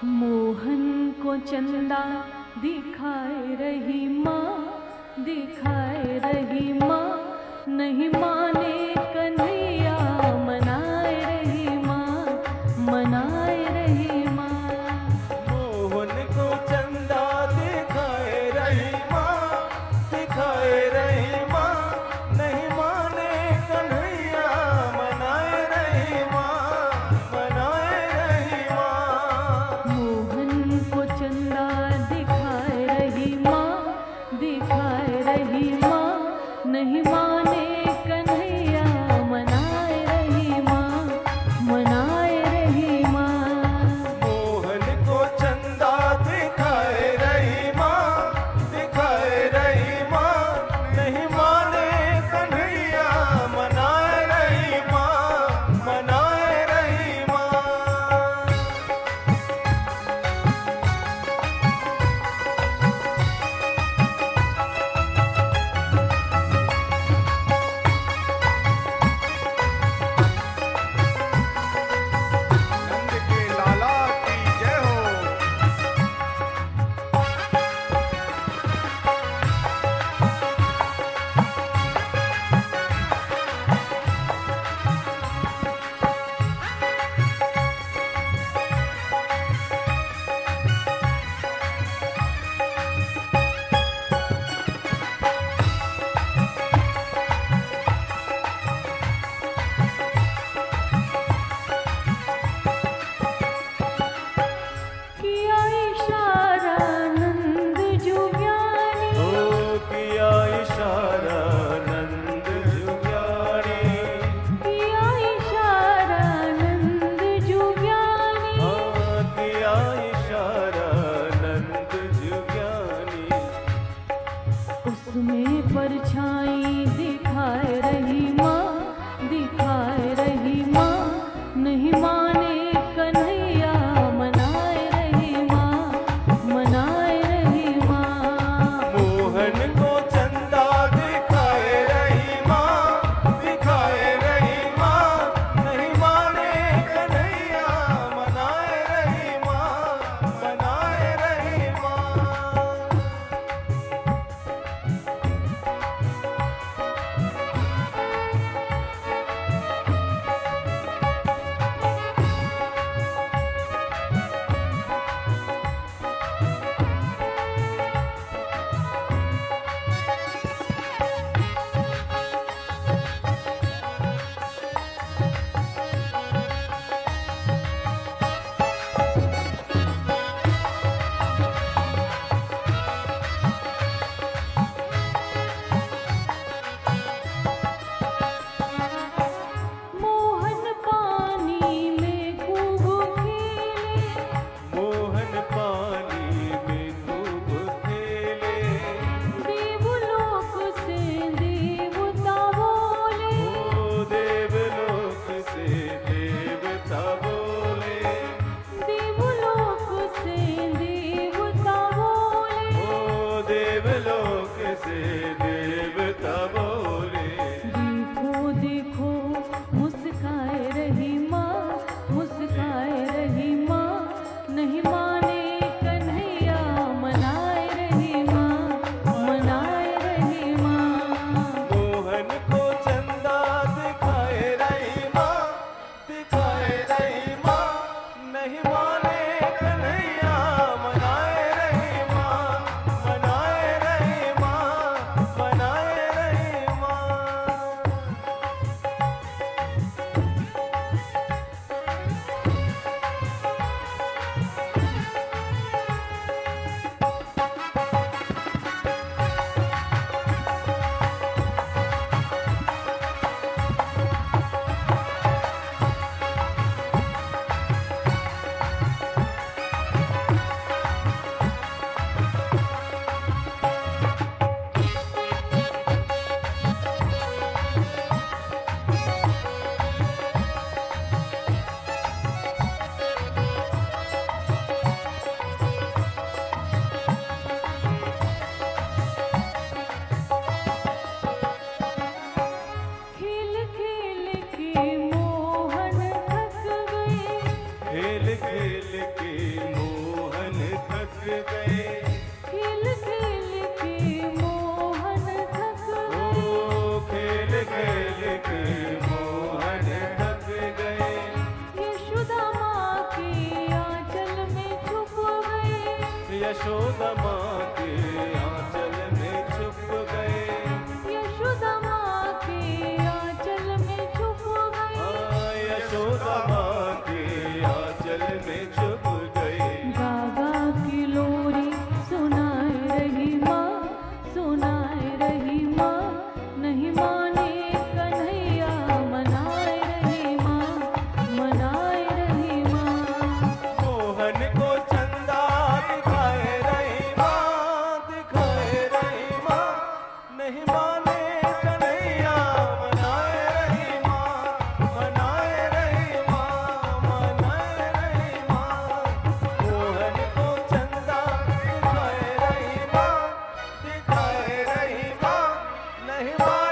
मोहन को चंदा दिखाए रही माँ, दिखाए रही माँ, नहीं माने कन्हैया, मनाए रही माँ, मनाए रही माँ। मोहन को चंदा दिखाए रही माँ, दिखाए रही माँ, नहीं माने कन्हैया, मनाए रही माँ, मनाए रही माँ। मोहन को चंदा दिखाए रही माँ, दिखाए रही माँ, नहीं माने कन्हैया, मनाए रही माँ, मनाए रही माँ। मोहन को चंदा दिखाए रही माँ, दिखाए रही माँ, नहीं माने कन्हैया, मनाए रही माँ, मनाए रही माँ। नंद के लाला की जय हो। किया इशारा नंद जुग्यानी, ओ किया इशारा नंद जुग्यानी, किया इशारा नंद जुग्यानी। हाँ किया इशारा नंद जुग्यानी। उसमें परछाई दिखाए रही माँ, दिखाए रही माँ, नहीं माने कन्हैया, मनाए रही माँ, मनाए रही माँ। मोहन को चंदा दिखाए रही माँ, दिखाए रही माँ, नहीं माने कन्हैया, मनाए रही माँ, मनाए रही माँ। मोहन पानी में खूब खेले, मोहन पानी में खूब खेले, देवलोक से देवता बोले, ओ देवलोक से देवता बोले, देवलोक से देवता बोले। ओ देवलोक से देवता बोले। देखो देखो मुस्काए रही माँ, मुस्काए रही माँ, नहीं माने कन्हैया, मनाए रही माँ, मनाए रही माँ। मोहन को चंदा दिखाए रही माँ, दिखाए रही माँ, नहीं माने कन्हैया, मनाए रही माँ, मनाए रही माँ, मनाए रही माँ। खेल के मोहन थक गए। खेल खेल के मोहन थक गए। ओ खेल खेल के मोहन थक गए। यशोदा माँ के आंचल में छुप गए। यशोदा माँ के आंचल में छुप गए। यशोदा माँ के आंचल में छुप गए। यशोदा माँ के आंचल में छुप गए। गागा की लोरी सुनाए रही माँ, सुनाए रही माँ, नहीं माने कन्हैया मनाए रही माँ, मनाए रही माँ। मोहन को चंदा दिखाए रही माँ, दिखाए रही माँ, नहीं माने कन्हैया मनाए रही माँ, मनाए रही माँ, मनाए रही माँ। मोहन को चंदा दिखाए रही माँ, दिखाए रही माँ, नहीं माने